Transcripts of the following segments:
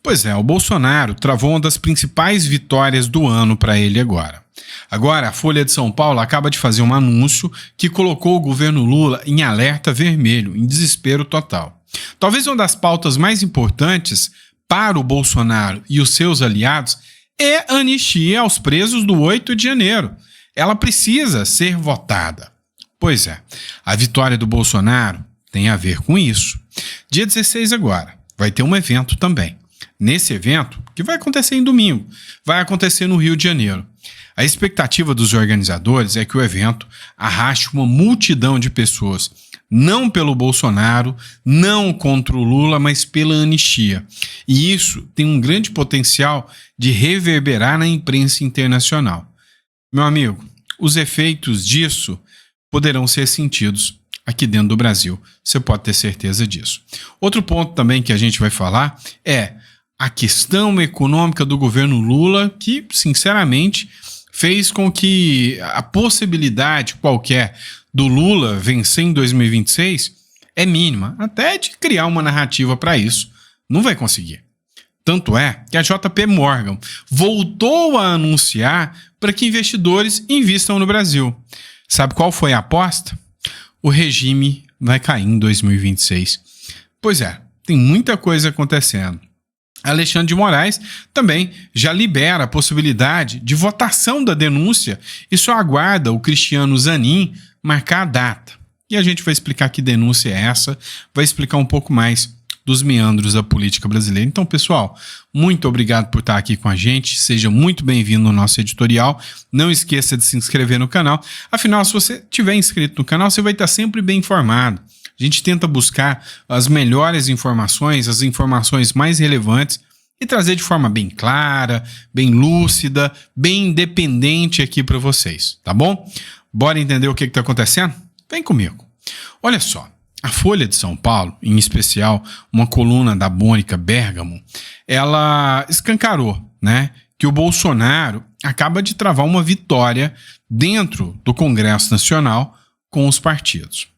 Pois é, o Bolsonaro travou uma das principais vitórias do ano para ele agora. Agora, a Folha de São Paulo acaba de fazer um anúncio que colocou o governo Lula em alerta vermelho, em desespero total. Talvez uma das pautas mais importantes para o Bolsonaro e os seus aliados é a anistia aos presos do 8 de janeiro. Ela precisa ser votada. Pois é, a vitória do Bolsonaro tem a ver com isso. Dia 16 agora, vai ter um evento também. Nesse evento, que vai acontecer em domingo, vai acontecer no Rio de Janeiro. A expectativa dos organizadores é que o evento arraste uma multidão de pessoas, não pelo Bolsonaro, não contra o Lula, mas pela anistia. E isso tem um grande potencial de reverberar na imprensa internacional. Meu amigo, os efeitos disso poderão ser sentidos aqui dentro do Brasil. Você pode ter certeza disso. Outro ponto também que a gente vai falar é a questão econômica do governo Lula, que, sinceramente, fez com que a possibilidade qualquer do Lula vencer em 2026 é mínima. Até de criar uma narrativa para isso, não vai conseguir. Tanto é que a JP Morgan voltou a anunciar para que investidores invistam no Brasil. Sabe qual foi a aposta? O regime vai cair em 2026. Pois é, tem muita coisa acontecendo. Alexandre de Moraes também já libera a possibilidade de votação da denúncia e só aguarda o Cristiano Zanin marcar a data. E a gente vai explicar que denúncia é essa, vai explicar um pouco mais dos meandros da política brasileira. Então, pessoal, muito obrigado por estar aqui com a gente, seja muito bem-vindo no nosso editorial, não esqueça de se inscrever no canal, afinal, se você estiver inscrito no canal, você vai estar sempre bem informado. A gente tenta buscar as melhores informações, as informações mais relevantes e trazer de forma bem clara, bem lúcida, bem independente aqui para vocês, tá bom? Bora entender o que está acontecendo? Vem comigo. Olha só, a Folha de São Paulo, em especial uma coluna da Mônica Bergamo, ela escancarou, né, que o Bolsonaro acaba de travar uma vitória dentro do Congresso Nacional com os partidos.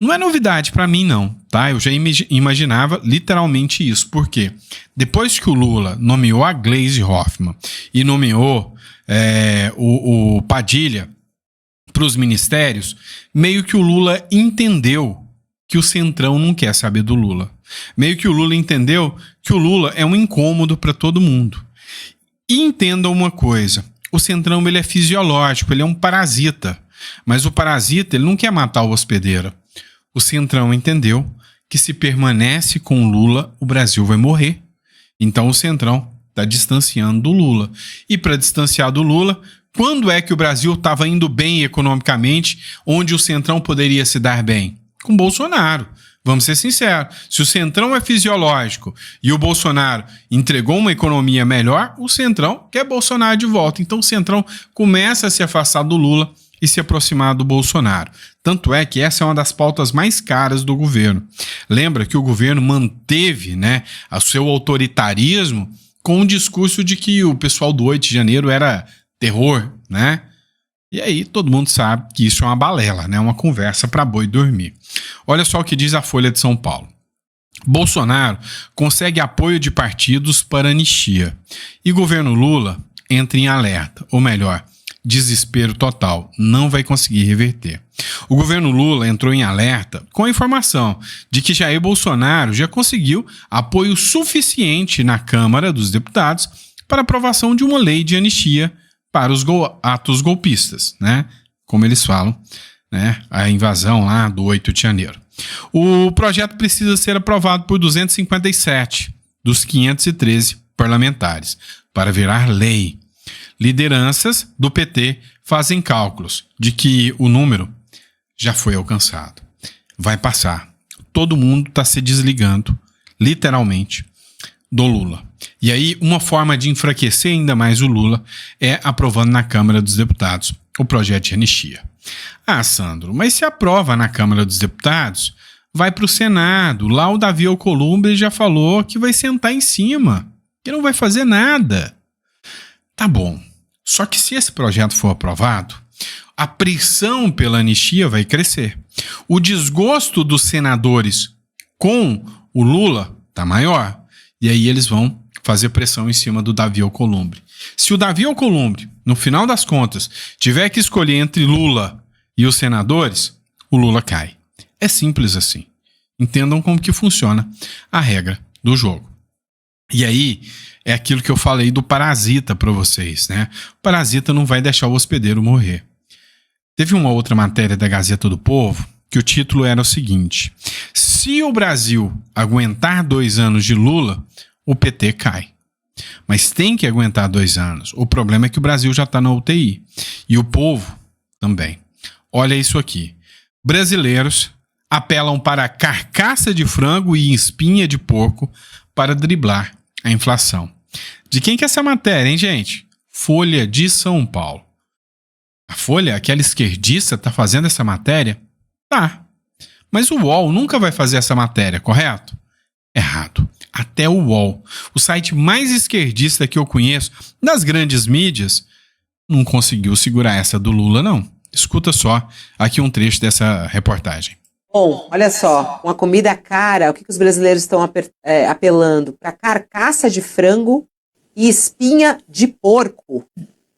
Não é novidade para mim, não, tá? Eu já imaginava literalmente isso, porque depois que o Lula nomeou a Gleisi Hoffmann e nomeou o Padilha para os ministérios, meio que o Lula entendeu que o Centrão não quer saber do Lula. Meio que o Lula entendeu que o Lula é um incômodo para todo mundo. E entenda uma coisa, o Centrão ele é fisiológico, ele é um parasita, mas o parasita ele não quer matar o hospedeiro. O Centrão entendeu que se permanece com o Lula, o Brasil vai morrer. Então o Centrão está distanciando do Lula. E para distanciar do Lula, quando é que o Brasil estava indo bem economicamente, onde o Centrão poderia se dar bem? Com Bolsonaro. Vamos ser sinceros. Se o Centrão é fisiológico e o Bolsonaro entregou uma economia melhor, o Centrão quer Bolsonaro de volta. Então o Centrão começa a se afastar do Lula e se aproximar do Bolsonaro. Tanto é que essa é uma das pautas mais caras do governo. Lembra que o governo manteve, né, o seu autoritarismo com o discurso de que o pessoal do 8 de janeiro era terror, né? E aí todo mundo sabe que isso é uma balela, né? Uma conversa para boi dormir. Olha só o que diz a Folha de São Paulo. Bolsonaro consegue apoio de partidos para anistia. E governo Lula entra em alerta, ou melhor, desespero total, não vai conseguir reverter. O governo Lula entrou em alerta com a informação de que Jair Bolsonaro já conseguiu apoio suficiente na Câmara dos Deputados para aprovação de uma lei de anistia para os atos golpistas, né? Como eles falam, né? A invasão lá do 8 de janeiro. O projeto precisa ser aprovado por 257 dos 513 parlamentares para virar lei. Lideranças do PT fazem cálculos de que o número já foi alcançado. Vai passar. Todo mundo está se desligando, literalmente, do Lula. E aí, uma forma de enfraquecer ainda mais o Lula é aprovando na Câmara dos Deputados o projeto de anistia. Ah, Sandro, mas se aprova na Câmara dos Deputados, vai para o Senado. Lá o Davi Alcolumbre já falou que vai sentar em cima, que não vai fazer nada. Tá bom. Só que se esse projeto for aprovado, a pressão pela anistia vai crescer. O desgosto dos senadores com o Lula está maior. E aí eles vão fazer pressão em cima do Davi Alcolumbre. Se o Davi Alcolumbre, no final das contas, tiver que escolher entre Lula e os senadores, o Lula cai. É simples assim. Entendam como que funciona a regra do jogo. E aí, é aquilo que eu falei do parasita para vocês, né? O parasita não vai deixar o hospedeiro morrer. Teve uma outra matéria da Gazeta do Povo que o título era o seguinte: se o Brasil aguentar 2 anos de Lula, o PT cai. Mas tem que aguentar 2 anos. O problema é que o Brasil já está na UTI. E o povo também. Olha isso aqui. Brasileiros apelam para carcaça de frango e espinha de porco para driblar a inflação. De quem que é essa matéria, hein, gente? Folha de São Paulo. A Folha, aquela esquerdista, está fazendo essa matéria? Tá. Mas o UOL nunca vai fazer essa matéria, correto? Errado. Até o UOL, o site mais esquerdista que eu conheço, das grandes mídias, não conseguiu segurar essa do Lula, não. Escuta só aqui um trecho dessa reportagem. Bom, olha só, uma comida cara, o que os brasileiros estão apelando? Para carcaça de frango e espinha de porco.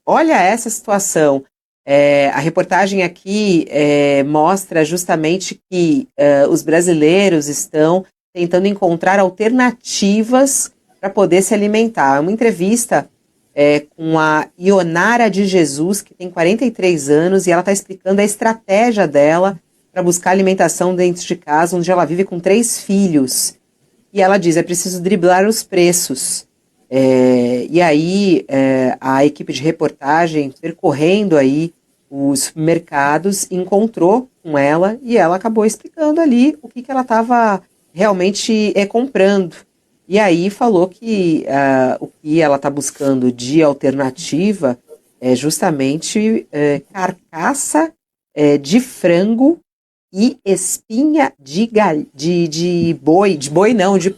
Olha essa situação. A reportagem aqui mostra justamente que os brasileiros estão tentando encontrar alternativas para poder se alimentar. É uma entrevista com a Ionara de Jesus, que tem 43 anos, e ela está explicando a estratégia dela para buscar alimentação dentro de casa, onde ela vive com 3 filhos. E ela diz, é preciso driblar os preços. E aí, a equipe de reportagem, percorrendo aí os mercados, encontrou com ela e ela acabou explicando ali o que ela estava realmente comprando. E aí falou que o que ela está buscando de alternativa é justamente carcaça de frango e espinha de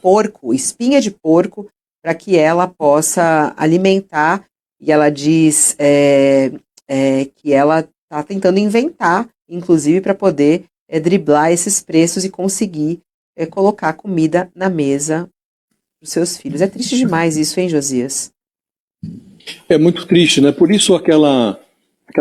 porco, espinha de porco, para que ela possa alimentar. E ela diz que ela está tentando inventar, inclusive, para poder driblar esses preços e conseguir colocar comida na mesa dos seus filhos. É triste demais isso, hein, Josias? É muito triste, né? Por isso aquela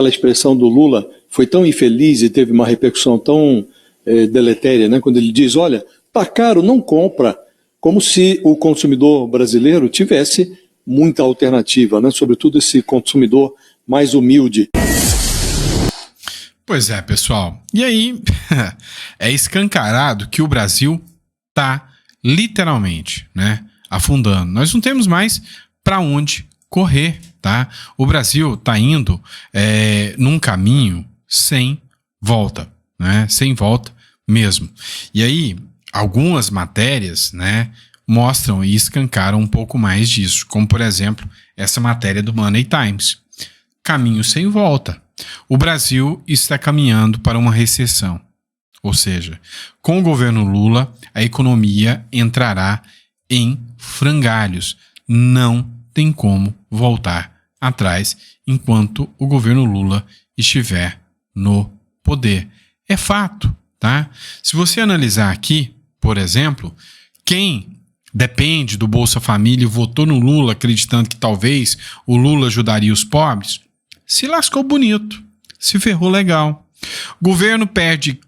expressão do Lula foi tão infeliz e teve uma repercussão tão deletéria, né? Quando ele diz, olha, tá caro, não compra. Como se o consumidor brasileiro tivesse muita alternativa, né? Sobretudo esse consumidor mais humilde. Pois é, pessoal. E aí, é escancarado que o Brasil tá literalmente, né, afundando. Nós não temos mais para onde correr, tá? O Brasil tá indo num caminho sem volta, né? Sem volta mesmo. E aí, algumas matérias, né, mostram e escancaram um pouco mais disso, como por exemplo, essa matéria do Money Times. Caminho sem volta. O Brasil está caminhando para uma recessão. Ou seja, com o governo Lula, a economia entrará em frangalhos. Não tem como voltar atrás enquanto o governo Lula estiver no poder. É fato, tá? Se você analisar aqui, por exemplo, quem depende do Bolsa Família e votou no Lula acreditando que talvez o Lula ajudaria os pobres, se lascou bonito, se ferrou legal. O governo pede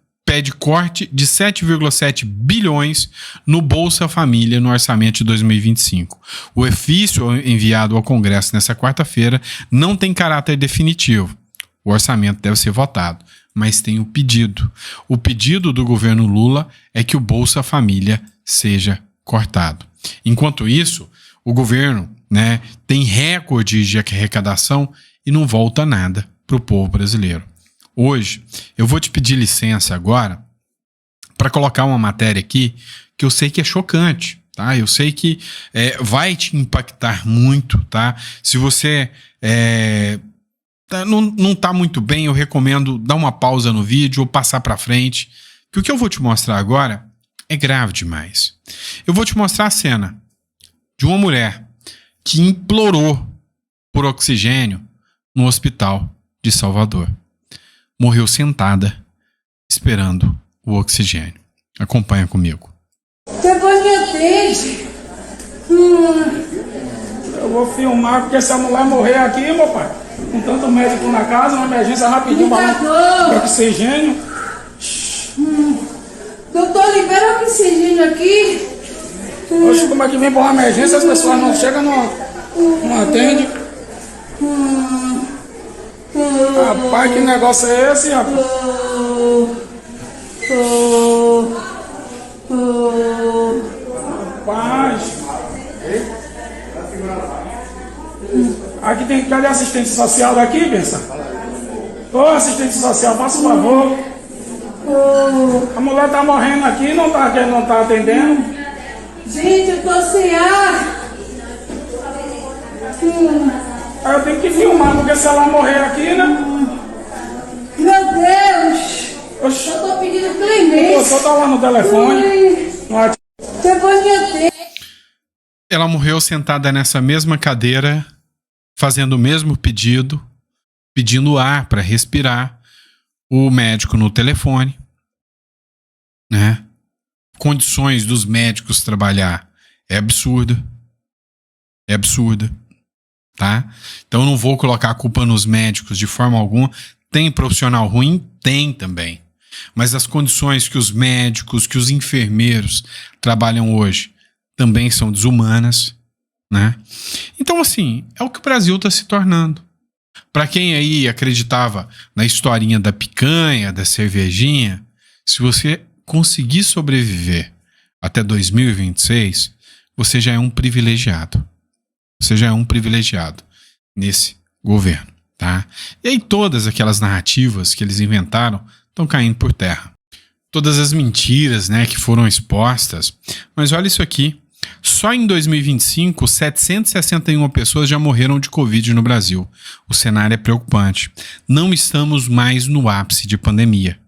corte de 7,7 bilhões no Bolsa Família no orçamento de 2025. O ofício enviado ao Congresso nesta quarta-feira não tem caráter definitivo. O orçamento deve ser votado, mas tem o pedido. O pedido do governo Lula é que o Bolsa Família seja cortado. Enquanto isso, o governo, né, tem recorde de arrecadação e não volta nada para o povo brasileiro. Hoje, eu vou te pedir licença agora para colocar uma matéria aqui que eu sei que é chocante, tá? Eu sei que vai te impactar muito, tá? Se você não tá muito bem, eu recomendo dar uma pausa no vídeo ou passar para frente, que o que eu vou te mostrar agora é grave demais. Eu vou te mostrar a cena de uma mulher que implorou por oxigênio no hospital de Salvador. Morreu sentada, esperando o oxigênio. Acompanha comigo. Depois me atende. Eu vou filmar, porque se a mulher morrer aqui, meu pai, com tanto médico na casa, uma emergência rapidinho, para oxigênio. Doutor, libera o oxigênio aqui. Oxe, como é que vem para uma emergência, as pessoas não chegam, não atendem. Rapaz, que negócio é esse, rapaz? Rapaz. Aqui tem cadê assistente social daqui, pensa? Ô, assistente social, faça um favor. A mulher tá morrendo aqui, não tá atendendo. Gente, eu tô sem ar. Aí eu tenho que filmar, porque se ela morrer aqui, né? Meu Deus. Oxi, Eu tô pedindo o clemência. doutor tá lá no telefone. Depois me atende. Ela morreu sentada nessa mesma cadeira, fazendo o mesmo pedido, pedindo ar para respirar, o médico no telefone, né? Condições dos médicos trabalhar é absurda, tá? Então eu não vou colocar a culpa nos médicos de forma alguma. Tem profissional ruim? Tem também. Mas as condições que os médicos, que os enfermeiros trabalham hoje também são desumanas, né? Então, assim, é o que o Brasil está se tornando. Para quem aí acreditava na historinha da picanha, da cervejinha, se você conseguir sobreviver até 2026, você já é um privilegiado. Você já é um privilegiado nesse governo, tá? E aí todas aquelas narrativas que eles inventaram estão caindo por terra. Todas as mentiras, né, que foram expostas. Mas olha isso aqui. Só em 2025, 761 pessoas já morreram de Covid no Brasil. O cenário é preocupante. Não estamos mais no ápice de pandemia.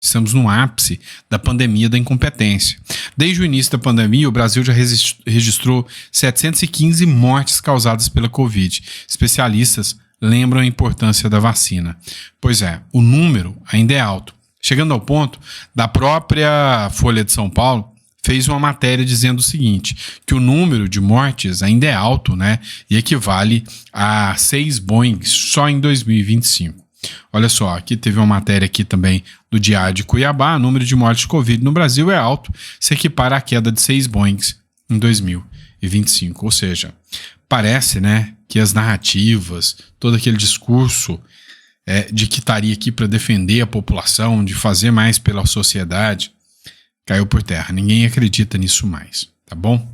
Estamos no ápice da pandemia da incompetência. Desde o início da pandemia, o Brasil já registrou 715 mortes causadas pela Covid. Especialistas lembram a importância da vacina. Pois é, o número ainda é alto. Chegando ao ponto da própria Folha de São Paulo, fez uma matéria dizendo o seguinte, que o número de mortes ainda é alto, né? E equivale a 6 Boeing só em 2025. Olha só, aqui teve uma matéria aqui também do Diário de Cuiabá, o número de mortes de Covid no Brasil é alto, se equipara à queda de 6 Boeings em 2025. Ou seja, parece, né, que as narrativas, todo aquele discurso de que estaria aqui para defender a população, de fazer mais pela sociedade, caiu por terra. Ninguém acredita nisso mais, tá bom?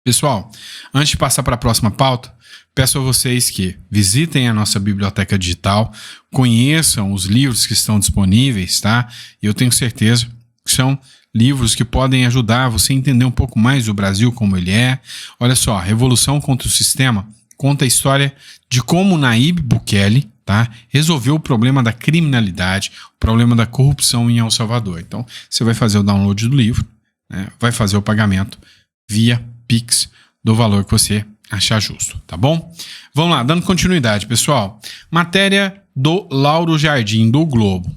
Pessoal, antes de passar para a próxima pauta, peço a vocês que visitem a nossa biblioteca digital, conheçam os livros que estão disponíveis, tá? E eu tenho certeza que são livros que podem ajudar você a entender um pouco mais o Brasil como ele é. Olha só, Revolução contra o Sistema conta a história de como Nayib Bukele, tá, resolveu o problema da criminalidade, o problema da corrupção em El Salvador. Então, você vai fazer o download do livro, né, vai fazer o pagamento via Pix do valor que você achar justo, tá bom? Vamos lá, dando continuidade, pessoal. Matéria do Lauro Jardim, do Globo.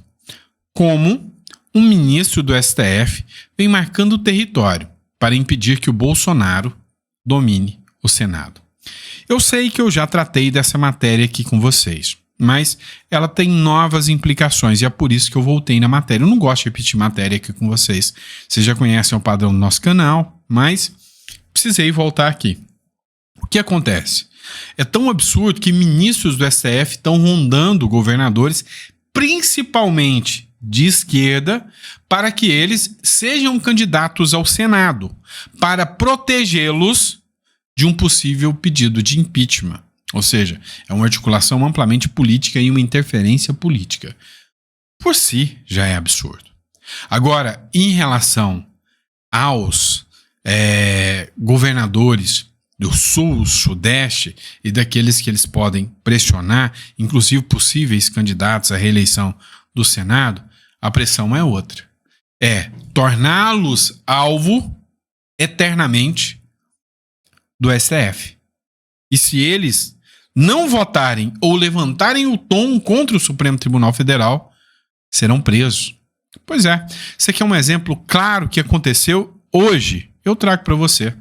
Como um ministro do STF vem marcando o território para impedir que o Bolsonaro domine o Senado. Eu sei que eu já tratei dessa matéria aqui com vocês, mas ela tem novas implicações e é por isso que eu voltei na matéria. Eu não gosto de repetir matéria aqui com vocês. Vocês já conhecem o padrão do nosso canal, mas precisei voltar aqui. O que acontece? É tão absurdo que ministros do STF estão rondando governadores, principalmente de esquerda, para que eles sejam candidatos ao Senado, para protegê-los de um possível pedido de impeachment. Ou seja, é uma articulação amplamente política e uma interferência política. Por si, já é absurdo. Agora, em relação aos governadores do Sul, Sudeste e daqueles que eles podem pressionar, inclusive possíveis candidatos à reeleição do Senado, a pressão é outra. É torná-los alvo eternamente do STF. E se eles não votarem ou levantarem o tom contra o Supremo Tribunal Federal, serão presos. Pois é, esse aqui é um exemplo claro que aconteceu hoje. Eu trago para você.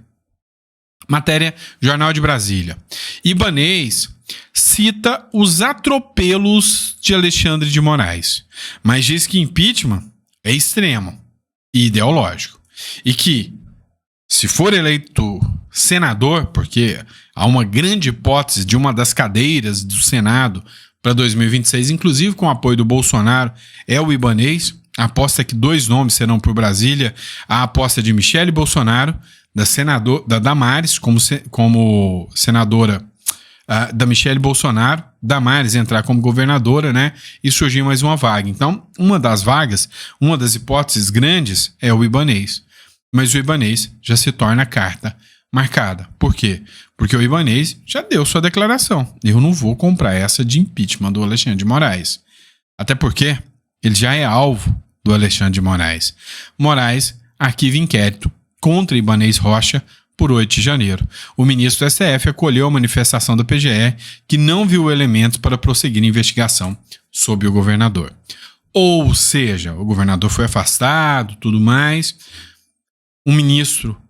Matéria Jornal de Brasília. Ibanez cita os atropelos de Alexandre de Moraes, mas diz que impeachment é extremo e ideológico. E que, se for eleito senador, porque há uma grande hipótese de uma das cadeiras do Senado para 2026, inclusive com o apoio do Bolsonaro, é o Ibanez. A aposta é que 2 nomes serão por Brasília. A aposta de Michele Bolsonaro, da Damares, como senadora da Michele Bolsonaro, Damares entrar como governadora, né? E surgir mais uma vaga. Então, uma das vagas, uma das hipóteses grandes é o Ibanez. Mas o Ibanez já se torna carta marcada. Por quê? Porque o Ibanez já deu sua declaração. Eu não vou comprar essa de impeachment do Alexandre de Moraes. Até porque ele já é alvo do Alexandre de Moraes. Moraes arquiva inquérito contra Ibanez Rocha por 8 de janeiro. O ministro do STF acolheu a manifestação da PGR, que não viu elementos para prosseguir a investigação sobre o governador. Ou seja, o governador foi afastado, tudo mais. O ministro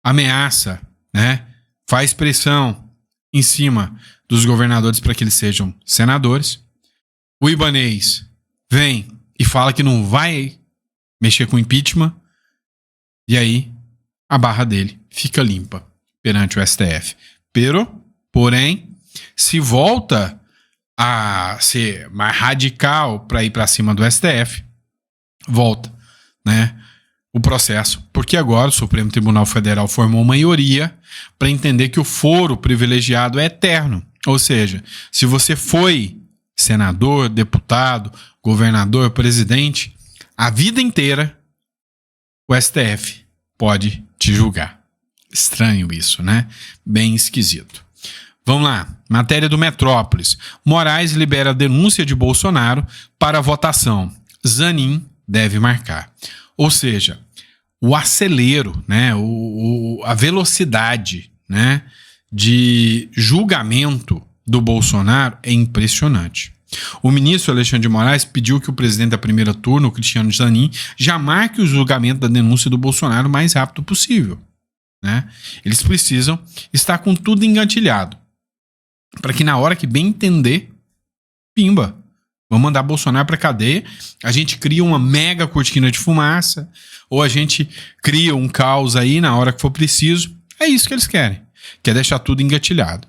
ameaça, né, faz pressão em cima dos governadores para que eles sejam senadores. O Ibanez vem e fala que não vai mexer com impeachment. E aí a barra dele fica limpa perante o STF. Porém, se volta a ser mais radical para ir para cima do STF, volta, né, o processo, porque agora o Supremo Tribunal Federal formou maioria para entender que o foro privilegiado é eterno. Ou seja, se você foi senador, deputado, governador, presidente, a vida inteira o STF pode te julgar. Estranho isso, né? Bem esquisito. Vamos lá. Matéria do Metrópolis. Moraes libera denúncia de Bolsonaro para votação. Zanin deve marcar. Ou seja, o acelero, né? A velocidade, né, de julgamento do Bolsonaro é impressionante. O ministro Alexandre de Moraes pediu que o presidente da primeira turma, o Cristiano Zanin, já marque o julgamento da denúncia do Bolsonaro o mais rápido possível, né? Eles precisam estar com tudo engatilhado, para que na hora que bem entender, pimba, vamos mandar Bolsonaro para cadeia, a gente cria uma mega cortina de fumaça, ou a gente cria um caos aí na hora que for preciso. É isso que eles querem, quer deixar tudo engatilhado.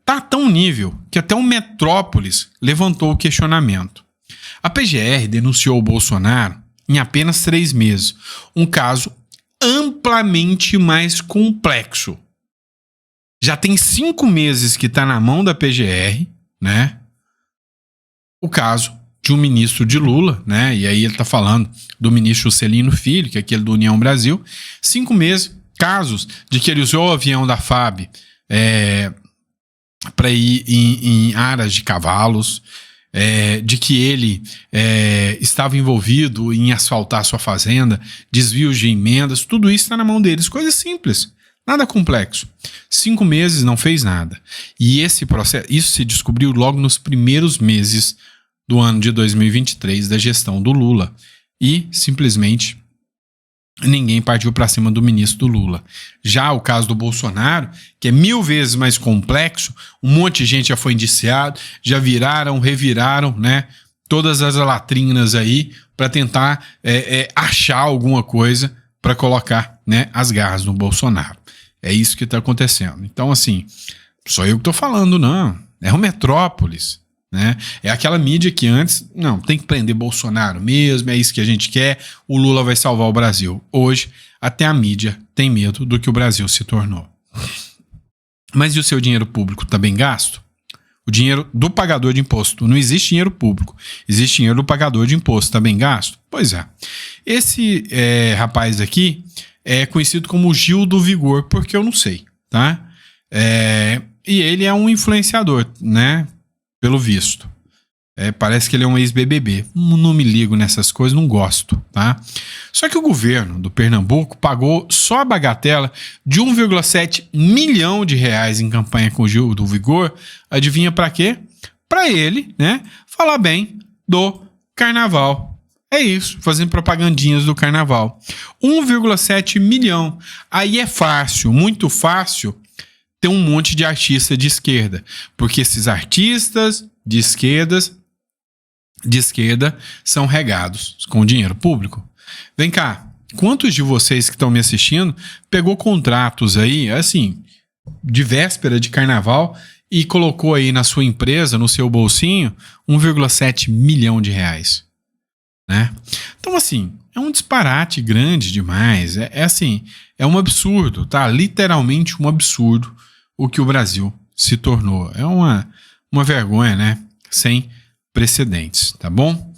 Tá a tão nível que até o Metrópolis levantou o questionamento. A PGR denunciou o Bolsonaro em apenas 3 meses, um caso amplamente mais complexo. Já tem 5 meses que está na mão da PGR, né? O caso de um ministro de Lula, né? E aí ele está falando do ministro Celino Filho, que é aquele do União Brasil. 5 meses, casos de que ele usou o avião da FAB para ir em aras de cavalos, de que ele estava envolvido em asfaltar sua fazenda, desvios de emendas, tudo isso está na mão deles, coisa simples, nada complexo. 5 meses não fez nada. E esse processo, isso se descobriu logo nos primeiros meses do ano de 2023 da gestão do Lula. E simplesmente ninguém partiu para cima do ministro do Lula. Já o caso do Bolsonaro, que é 1000 vezes mais complexo, um monte de gente já foi indiciado, já reviraram, né, todas as latrinas aí para tentar achar alguma coisa para colocar, né, as garras no Bolsonaro. É isso que está acontecendo. Então, assim, sou eu que estou falando, não. É o Metrópolis, né? É aquela mídia que antes, não, tem que prender Bolsonaro mesmo, é isso que a gente quer, o Lula vai salvar o Brasil. Hoje, até a mídia tem medo do que o Brasil se tornou. Mas e o seu dinheiro público está bem gasto? O dinheiro do pagador de imposto. Não existe dinheiro público, existe dinheiro do pagador de imposto. Está bem gasto? Pois é. Esse rapaz aqui é conhecido como Gil do Vigor, porque eu não sei, tá? E ele é um influenciador, né? Pelo visto. Parece que ele é um ex-BBB. Não me ligo nessas coisas, não gosto, tá? Só que o governo do Pernambuco pagou só a bagatela de 1,7 milhão de reais em campanha com o Gil do Vigor. Adivinha para quê? Para ele, né, falar bem do carnaval É isso, fazendo propagandinhas do carnaval. 1,7 milhão. Aí é fácil, muito fácil, ter um monte de artista de esquerda. Porque esses artistas de esquerda são regados com dinheiro público. Vem cá, quantos de vocês que estão me assistindo pegou contratos aí, assim, de véspera de carnaval e colocou aí na sua empresa, no seu bolsinho, 1,7 milhão de reais? Né? Então, assim, é um disparate grande demais. Assim, é um absurdo, tá? Literalmente um absurdo o que o Brasil se tornou. É uma vergonha, né? Sem precedentes, tá bom?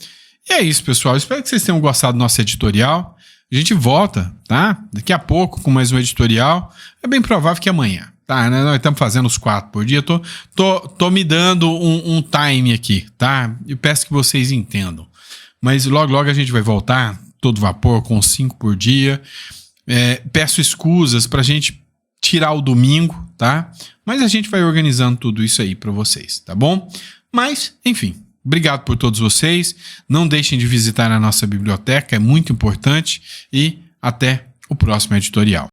E é isso, pessoal. Espero que vocês tenham gostado do nosso editorial. A gente volta, tá? Daqui a pouco com mais um editorial. É bem provável que amanhã, tá? Nós estamos fazendo os 4 por dia. Tô me dando um time aqui, tá? Eu peço que vocês entendam. Mas logo a gente vai voltar, todo vapor, com 5 por dia. Peço escusas pra gente tirar o domingo, tá? Mas a gente vai organizando tudo isso aí pra vocês, tá bom? Mas, enfim, obrigado por todos vocês. Não deixem de visitar a nossa biblioteca, é muito importante. E até o próximo editorial.